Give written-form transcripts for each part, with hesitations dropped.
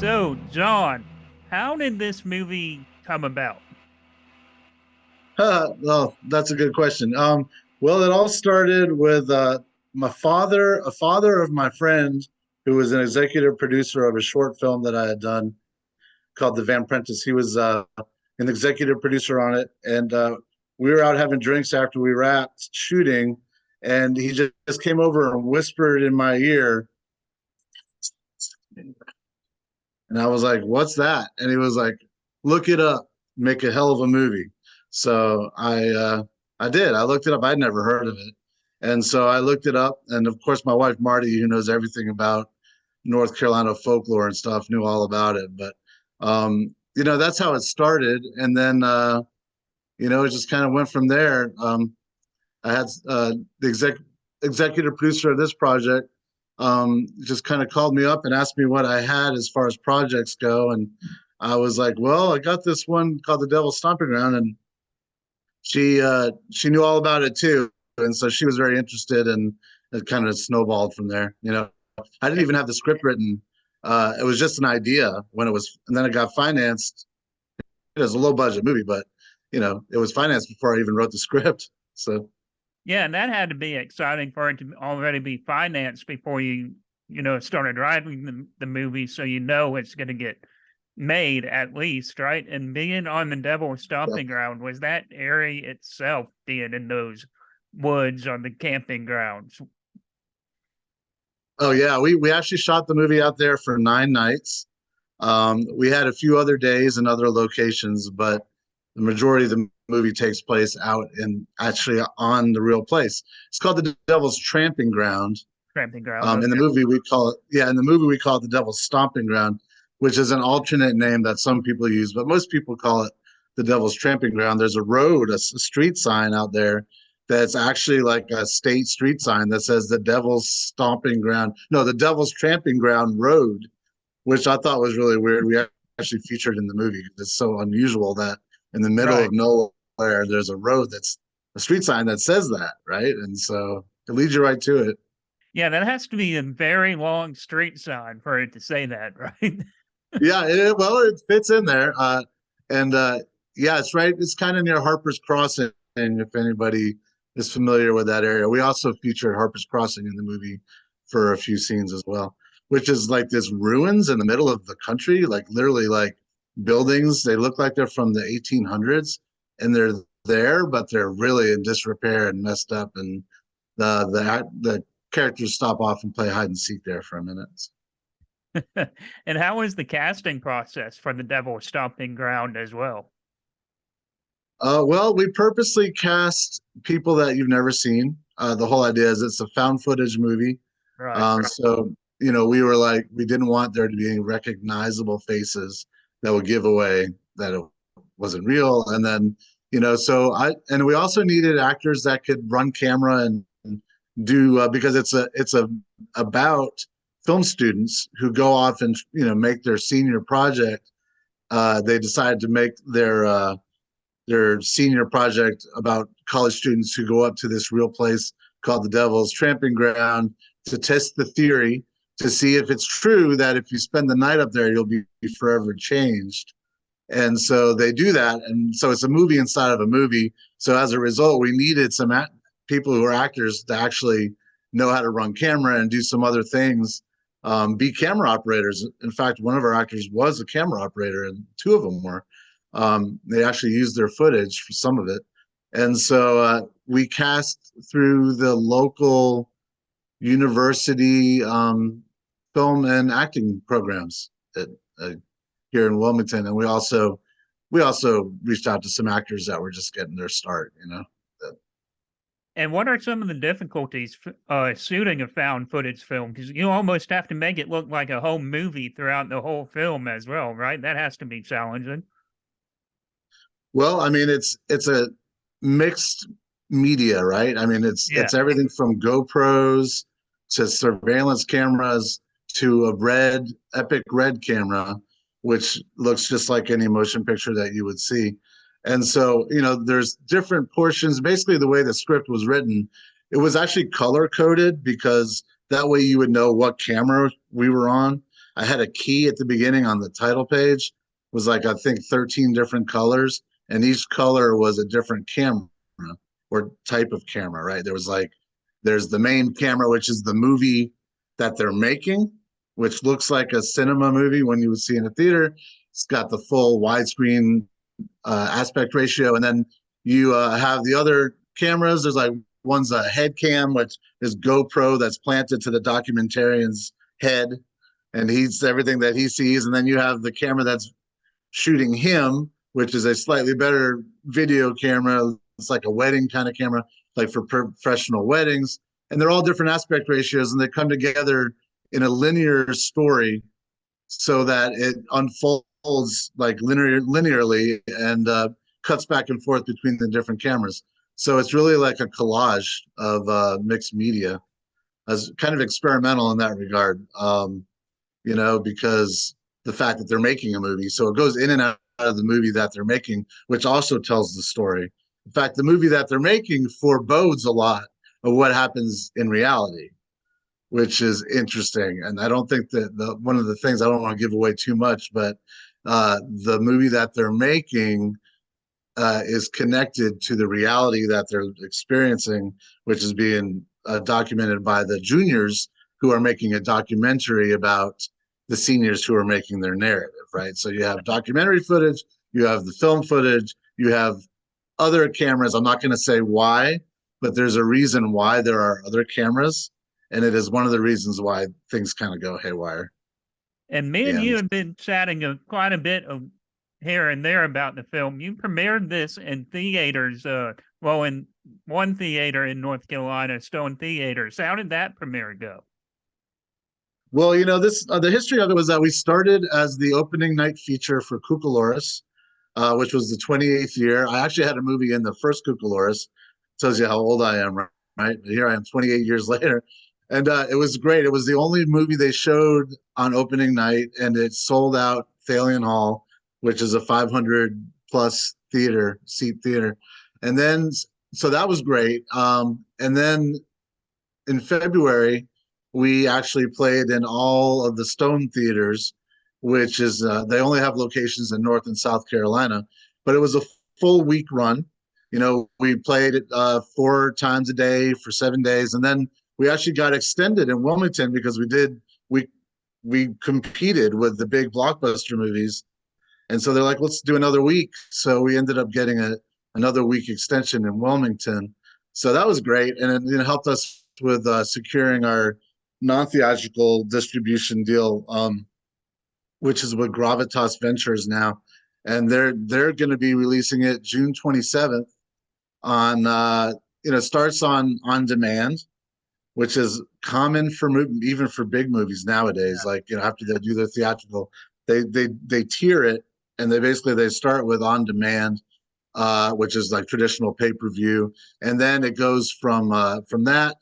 So, John, how did this movie come about? Well, that's a good question. Well, it all started with a father of my friend, who was an executive producer of a short film that I had done called The Van Prentice. He was an executive producer on it, and we were out having drinks after we wrapped shooting, and he just came over and whispered in my ear, and I was like, "What's that?" And he was like, "Look it up, make a hell of a movie." So I did. I looked it up. I'd never heard of it, and so I looked it up. And of course, my wife Marty, who knows everything about North Carolina folklore and stuff, knew all about it. But that's how it started, and then it just kind of went from there. I had the executive producer of this project just kind of called me up and asked me what I had as far as projects go. And I was like, well, I got this one called the Devils Stomping Ground. And she knew all about it too. And so she was very interested, and it kind of snowballed from there. I didn't even have the script written. It was just an idea and then it got financed. It was a low budget movie, but it was financed before I even wrote the script. So Yeah, and that had to be exciting for it to already be financed before you started writing the movie, so you know it's going to get made at least, right? And being on the Devil's yeah. Stomping Ground, was that area itself being in those woods on the camping grounds? Oh yeah, we actually shot the movie out there for 9 nights. We had a few other days and other locations, but the majority of the movie takes place out in actually on the real place. It's called the Devil's Tramping Ground. Camping ground, In the okay. movie, we call it in the movie we call it the Devil's Stomping Ground, which is an alternate name that some people use, but most people call it the Devil's Tramping Ground. There's a road, a street sign out there that's actually like a state street sign that says the Devil's Stomping Ground. No, the Devil's Tramping Ground Road, which I thought was really weird. We actually featured in the movie. It's so unusual that in the middle Right. of nowhere there's a road that's a street sign that says that, right? And so it leads you right to it. Yeah, that has to be a very long street sign for it to say that, right? Yeah, well, it fits in there. And Yeah, it's right. It's kind of near Harper's Crossing, if anybody is familiar with that area. We also featured Harper's Crossing in the movie for a few scenes as well, which is like this ruins in the middle of the country, like literally like buildings. They look like they're from the 1800s, and they're there, but they're really in disrepair and messed up. And the characters stop off and play hide and seek there for a minute. And how was the casting process for the Devil Stomping Ground as well? Well, we purposely cast people that you've never seen. The whole idea is it's a found footage movie. Right. So, we were like, we didn't want there to be any recognizable faces that would give away that it wasn't real. And then, and we also needed actors that could run camera and do, because it's about film students who go off and, make their senior project. They decided to make their senior project about college students who go up to this real place called the Devil's Tramping Ground to test the theory to see if it's true that if you spend the night up there, you'll be forever changed. And so they do that. And so it's a movie inside of a movie. So as a result, we needed some people who are actors to actually know how to run camera and do some other things, be camera operators. In fact, one of our actors was a camera operator, and two of them were. They actually used their footage for some of it. And so we cast through the local university film and acting programs uh, here in Wilmington. And we also reached out to some actors that were just getting their start. And what are some of the difficulties shooting a found footage film? Because you almost have to make it look like a whole movie throughout the whole film as well, right? That has to be challenging. Well, I mean, it's a mixed media, right? I mean, Yeah. it's everything from GoPros to surveillance cameras to a Epic Red camera, which looks just like any motion picture that you would see. And so, there's different portions. Basically, the way the script was written, it was actually color coded because that way you would know what camera we were on. I had a key at the beginning on the title page. It was like, I think 13 different colors, and each color was a different camera or type of camera, right? There's the main camera, which is the movie that they're making, which looks like a cinema movie when you would see in a theater. It's got the full widescreen aspect ratio. And then you have the other cameras. There's like one's a head cam, which is GoPro that's planted to the documentarian's head, and he's everything that he sees. And then you have the camera that's shooting him, which is a slightly better video camera. It's like a wedding kind of camera, like for professional weddings. And they're all different aspect ratios, and they come together in a linear story so that it unfolds like linearly and cuts back and forth between the different cameras. So it's really like a collage of mixed media, as kind of experimental in that regard, because the fact that they're making a movie, so it goes in and out of the movie that they're making, which also tells the story. In fact, the movie that they're making forebodes a lot of what happens in reality, which is interesting. And I don't think that one of the things, I don't want to give away too much, but the movie that they're making is connected to the reality that they're experiencing, which is being documented by the juniors who are making a documentary about the seniors who are making their narrative, right? So you have documentary footage, you have the film footage, you have other cameras. I'm not going to say why, but there's a reason why there are other cameras. And it is one of the reasons why things kind of go haywire. And me and And you have been chatting quite a bit of here and there about the film. You premiered this in theaters, in one theater in North Carolina, Stone Theaters. How did that premiere go? well, this the history of it was that we started as the opening night feature for Cucaloris, which was the 28th year. I actually had a movie in the first Cucaloris. Tells you how old I am, right? But here I am 28 years later. And it was great. It was the only movie they showed on opening night, and it sold out Thalian Hall, which is a 500 plus seat theater. And then, so that was great. And then in February, we actually played in all of the Stone theaters, which is, they only have locations in North and South Carolina, but it was a full week run. We played it 4 times a day for 7 days. And then we actually got extended in Wilmington because we competed with the big blockbuster movies. And so they're like, let's do another week. So we ended up getting another week extension in Wilmington. So that was great. And it helped us with securing our non-theatrical distribution deal, which is with Gravitas Ventures now. And they're going to be releasing it June 27th on, starts on demand, which is common for even for big movies nowadays. Yeah. Like, after they do their theatrical, they tier it, and they start with on demand, which is like traditional pay-per-view, and then it goes from that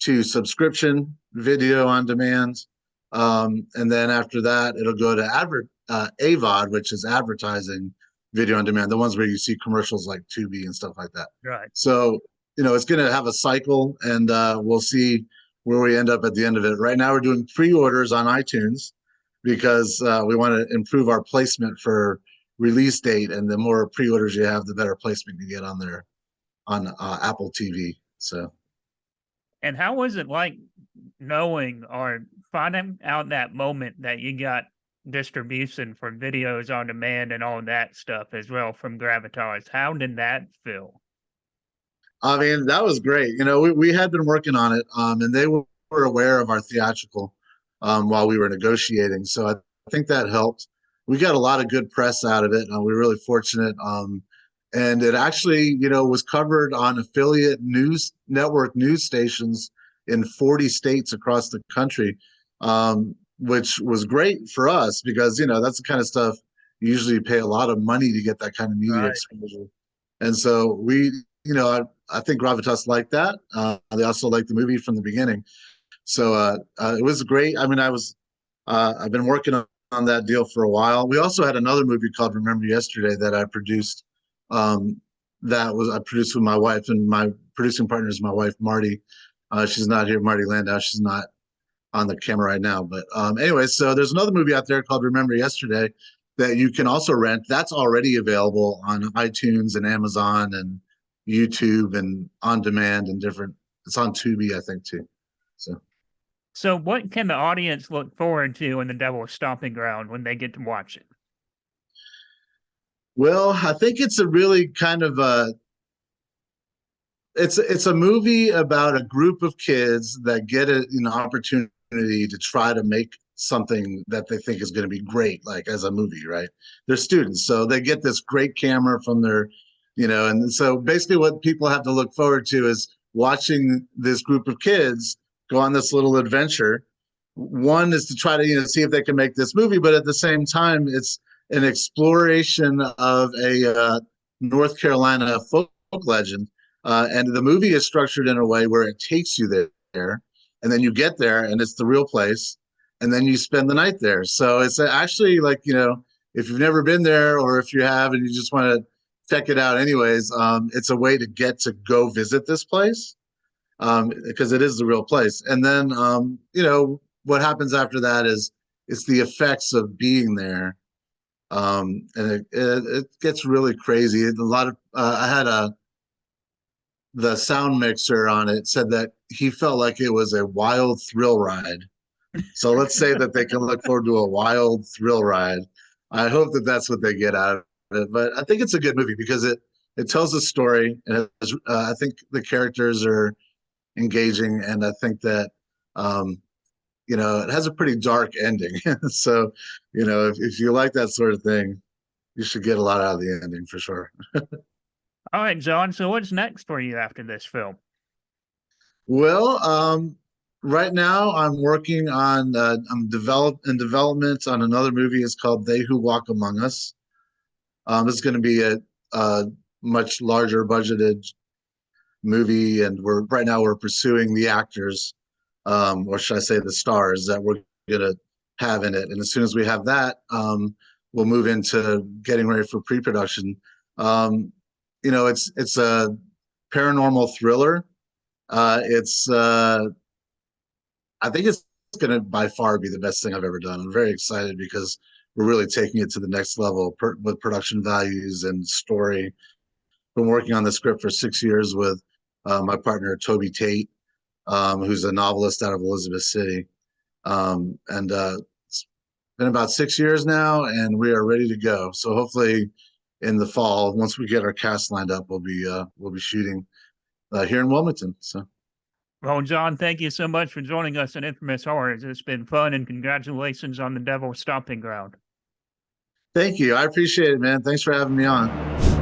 to subscription video on demand, and then after that it'll go to AVOD, which is advertising video on demand, the ones where you see commercials like Tubi and stuff like that. Right. So it's going to have a cycle, and we'll see where we end up at the end of it. Right now, we're doing pre-orders on iTunes because we want to improve our placement for release date. And the more pre-orders you have, the better placement you get on there on Apple TV. So, And how was it like knowing or finding out that moment that you got distribution for videos on demand and all that stuff as well from Gravitas? How did that feel? I mean, that was great. We had been working on it, and they were aware of our theatrical while we were negotiating. So I think that helped. We got a lot of good press out of it, and we're really fortunate. And it actually, was covered on affiliate network news stations in 40 states across the country, which was great for us because, that's the kind of stuff you usually pay a lot of money to get that kind of media Right. exposure. And so we, I think Gravitas liked that. They also liked the movie from the beginning. So it was great. I mean, I've been working on that deal for a while. We also had another movie called Remember Yesterday that I produced. I produced with my wife, and my producing partner is my wife, Marty. She's not here, Marty Landau. She's not on the camera right now. But anyway, so there's another movie out there called Remember Yesterday that you can also rent. That's already available on iTunes and Amazon and YouTube and on demand and different. It's on Tubi, I think, too. So what can the audience look forward to in the Devil's Stomping Ground when they get to watch it? Well, I think it's a really kind of it's a movie about a group of kids that get an opportunity to try to make something that they think is going to be great, like as a movie, right? They're students, so they get this great camera from their, and so basically what people have to look forward to is watching this group of kids go on this little adventure. One is to try to see if they can make this movie, but at the same time, it's an exploration of a North Carolina folk legend. And the movie is structured in a way where it takes you there, and then you get there, and it's the real place, and then you spend the night there. So it's actually like, if you've never been there, or if you have and you just want to check it out anyways, it's a way to get to go visit this place, because it is the real place. And then, what happens after that is it's the effects of being there. And it gets really crazy. A lot of, I had the sound mixer on it said that he felt like it was a wild thrill ride. So let's say that they can look forward to a wild thrill ride. I hope that that's what they get out of it. But I think it's a good movie because it tells a story, and I think the characters are engaging, and I think that it has a pretty dark ending. So if you like that sort of thing, you should get a lot out of the ending for sure. All right, Jon. So what's next for you after this film? Well, right now I'm working on I'm in development on another movie. It's called They Who Walk Among Us. It's going to be a much larger budgeted movie, and right now we're pursuing the actors, or should I say the stars that we're going to have in it. And as soon as we have that, we'll move into getting ready for pre-production. It's a paranormal thriller. I think it's going to by far be the best thing I've ever done. I'm very excited because we're really taking it to the next level with production values and story. Been working on the script for 6 years with my partner Toby Tate, who's a novelist out of Elizabeth City, and it's been about 6 years now, and we are ready to go. So hopefully, in the fall, once we get our cast lined up, we'll be shooting here in Wilmington. So. Well, Jon, thank you so much for joining us in Infamous Horrors. It's been fun, and congratulations on the Devil's Stomping Ground. Thank you. I appreciate it, man. Thanks for having me on.